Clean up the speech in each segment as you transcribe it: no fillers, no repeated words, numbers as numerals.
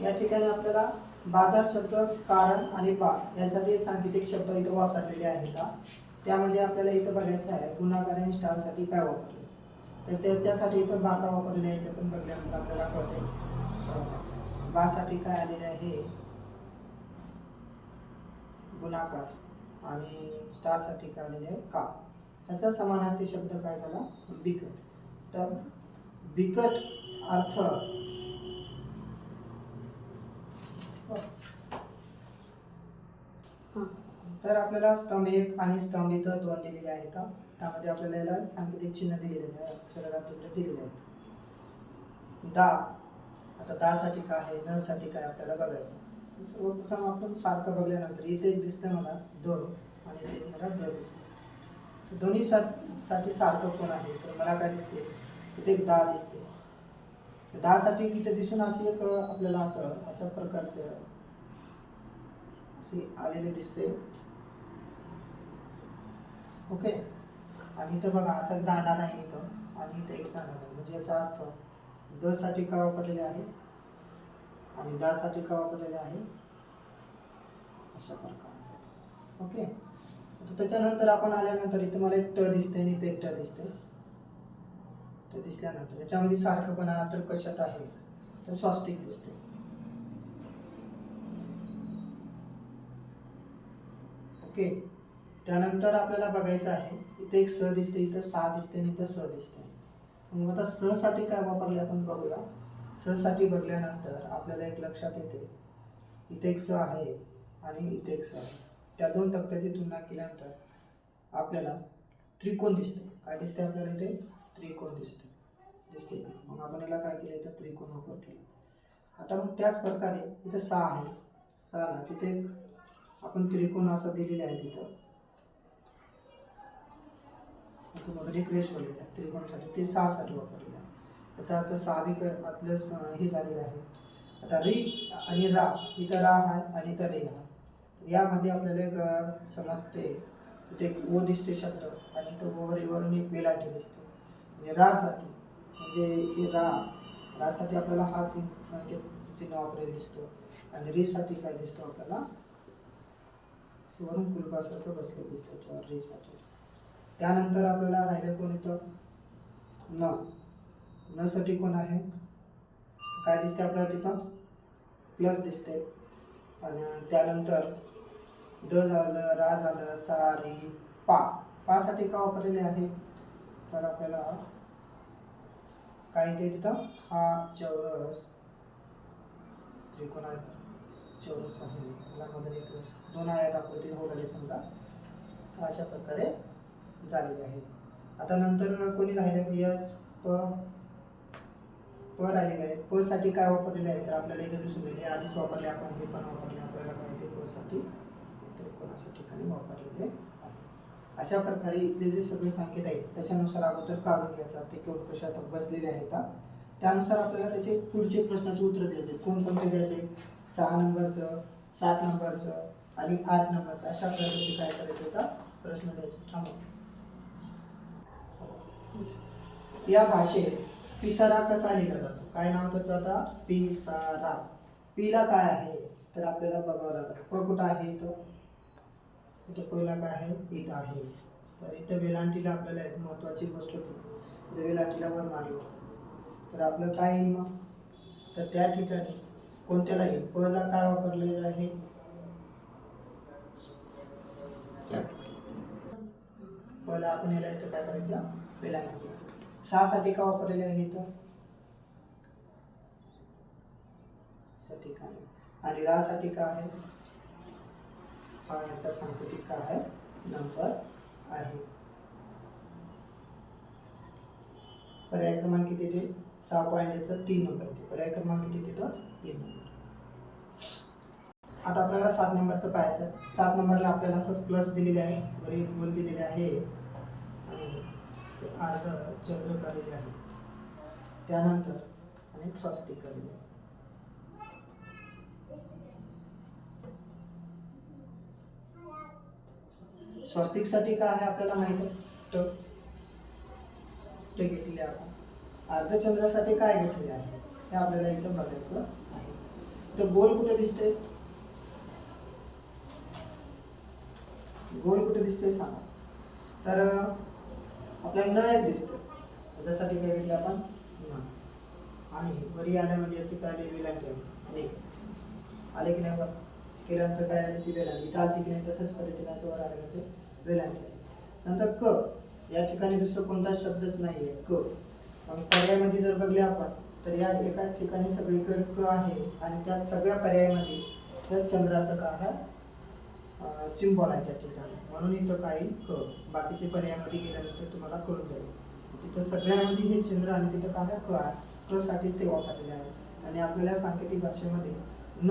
या ठिकाणी आपल्याला बाजार शब्द कारण आणि बा यासाठी सांकेतिक शब्द इथं वापरलेले आहेत का, त्यामध्ये आपल्याला इथं बघायचं आहे गुणाकार आणि स्टारसाठी काय वापरले, तर त्याच्यासाठी इथं बा का वापरलेले आहे याच्यातून बघल्यानंतर आपल्याला कळते बा साठी काय आलेले आहे गुणाकार आणि स्टार साठी काय आलेले आहे का. त्याचा समानार्थी शब्द काय झाला बिकट. तर बिकट अर्थ तर आपल्याला स्तंभ 1 आणि स्तंभ इथं 2 दिलेले आहेत का, त्यामध्ये आपल्याला याला सांकेतिक चिन्ह दिलेले आहे, अक्षराला तिकडे दिलेले आहेत. दा, आता दा साठी काय आहे, न साठी काय आपल्याला बघायचं. सर्वप्रथम आपण सारखं बघल्यानंतर इथे एक दिसतं मला द आणि इथे मला द दिसते. दोन्ही साठी सारखं कोण आहे, तर मला काय दिसते इथे एक दा दिसते. दा साठी इथे दिसून अशी एक आपल्याला अशा प्रकारचं असे आलेले दिसते. ओके, आणि इथं बघा असा एक दांडा नाही इथं आणि इथे एक दांडा नाही, म्हणजे याचा अर्थ द साठी काय वापरलेले आहे आणि दा साठी काय वापरलेले आहे अशा प्रकारे. ओके, त्याच्यानंतर आपण आल्यानंतर इथं मला एक ट दिसते आणि इथे एक ट दिसते. तर दिसल्यानंतर याच्यामध्ये सारखंपणा तर कशात आहे, तर स्वास्तिक दिसते. ओके, त्यानंतर आपल्याला बघायचं आहे इथे एक स दिसते, इथं सा दिसते आणि इथं स दिसते. मग आता स साठी काय वापरले आपण बघूया. स साठी बघल्यानंतर आपल्याला एक लक्षात येते इथे एक स आहे आणि इथे एक स आहे. त्या दोन तक्त्याची तुलना केल्यानंतर आपल्याला त्रिकोण दिसते. काय दिसते आपल्याला इथे त्रिकोण दिसते. मग आपण याला काय केलं इथं त्रिकोण वापर केला. आता मग त्याच प्रकारे इथं सा आहे, साला तिथे एक आपण त्रिकोण असं दिलेले आहे तिथं रिक्वेस्ट त्रिकोणासाठी ते सहा साठी वापरलेलं आहे. त्याचा अर्थ सहावी आपलं हे झालेलं आहे. आता री आणि रा, इथं रा आहे आणि इथं रे आहे. यामध्ये आपल्याला एक समजते इथे एक ओ दिसते शब्द आणि इथं वरून एक वेलांटी दिसते. म्हणजे रा साठी म्हणजे हे रा साठी आपल्याला हा संकेत चिन्ह वापरलेला दिसतो आणि री साठी काय दिसतो आपल्याला वरून कुलपासारखं बसलेलं दिसतं त्याच्यावर री साठी. त्यानंतर आपल्याला राहिलं कोण इथं न. न साठी कोण आहे काय दिसते आपल्याला तिथं प्लस दिसते. आणि त्यानंतर द झालं, रा झालं, सा री पा. पा साठी का वापरलेले आहे तर आपल्याला काय ते तिथं हा चौरस त्रिकोण आहे, चौरस आहे, यामध्ये एक दोन आयात आकृती होत समजा, तर अशा प्रकारे झालेले आहे. आता नंतर कोणी राहिले यस प राहिलेले आहे. प साठी काय वापरलेले आहे तर आपल्याला इथे दिसून येते आधीच वापरले आपण, हे पण वापरले आपल्याला माहिती प साठी त्रिकोणाच्या ठिकाणी वापरलेले आहे. अशा प्रकारे इथले जे सगळे संकेत आहेत त्याच्यानुसार अगोदर काढून घ्यायचं असते की कशात बसलेले आहेत. त्यानुसार आपल्याला त्याचे पुढचे प्रश्नाचे उत्तर द्यायचे. कोणकोणते द्यायचे 6 नंबरचं, 7 नंबरचं आणि 8 नंबरचं, अशा प्रकारचे काय करायचे होता प्रश्न द्यायचे. या भाषेत पिसारा कसा लिहिला जातो, काय नाव त्याचं आता पिसारा. पीला काय आहे तर आपल्याला बघावं लागेल. प कुठं आहे इथं पहिला काय आहे इथं आहे. तर इथं वेलांटीला आपल्याला एक महत्वाची गोष्ट होती, वेलांटीला वर मारलं तर आपलं काय येईल मग तर त्या ठिकाणी कोणत्याला येईल. प ला काय वापरलेलं आहे प ला आपण याला इथं काय करायचं वेलांटी. 6 साठी का वापरलेले आहे इथं साठी काय आणि रा साठी काय आहे हा याचा सांकेतिक काय आहे नंबर आहे. पर्याय क्रमांक किती येते 6 पॉईंट याचा 3 नंबर येते. पर्याय क्रमांक किती येतो 3 नंबर. आता आपल्याला 7 नंबरचं पाहायचं. 7 नंबरला आपल्याला असं प्लस दिलेले आहे, वरील गोल दिलेले आहे आणि अर्ध चंद्र काढलेले आहे, त्यानंतर अनेक स्वास्तिक काढलेले आहे. स्वास्तिक साठी काय आहे आपल्याला माहिती आहे ट घेतलेले आपण. अर्धचंद्रासाठी काय घेतलेले आहे हे आपल्याला इथं बघायचं आहे. तर गोल कुठे दिसते? गोल कुठे दिसते सांगा. तर आपल्याला न एक दिसतं, त्याच्यासाठी काय घेतलं आपण न. आणि वरी आल्या म्हणजे याची काय आली वेलांटी आले की नाही बघ. केल्यानंतर काय आली ती वेलांटी, इथं आली की नाही तसंच पद्धतीने याचं वर आलं म्हणजे वेलांटी. नंतर क, या ठिकाणी दुसरं कोणताच शब्दच नाही आहे क. मग पर्यायामध्ये जर बघले आपण तर या एकाच ठिकाणी सगळीकडे क आहे आणि त्या सगळ्या पर्यायामध्ये त्या चंद्राचं काय आहे सिम्बॉल आहे त्या ठिकाणी, म्हणून इथं काही क. बाकीचे पर्यायामध्ये गेल्यानंतर तुम्हाला कळून जाईल. तिथं सगळ्यामध्ये हे चंद्र आणि तिथं काय क आहे, क साठीच ते वापरलेले आहे. आणि आपल्याला सांकेतिक भाषेमध्ये न,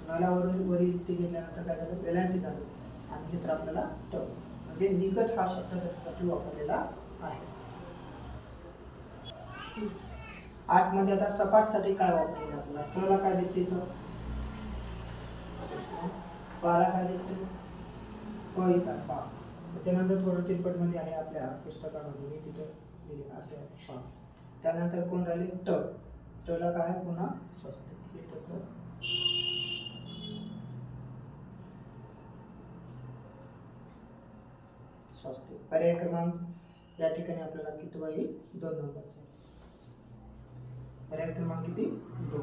नलावरून वरी ते घेतल्यानंतर काय झालं वेलांटी झाली आणि हे तर आपल्याला ट, म्हणजे निकट हा शब्द त्याच्यासाठी वापरलेला आहे. आतमध्ये आता सपाटसाठी काय वापरलेलं आपल्याला, स ला काय दिसते इथं, पाला काय दिसते प इथं पा. त्याच्यानंतर थोडं तिरपट मध्ये आहे आपल्या पुस्तकामध्ये, मी तिथं लिहिले असे पा. त्यानंतर कोण राहिले ट, ट ला काय पुन्हा स्वस्तिक हे त्याचं स्वस्तिक. पर्याय क्रमांक या ठिकाणी आपल्याला किती येईल 2 नंबरचा. पर्याय क्रमांक किती 2.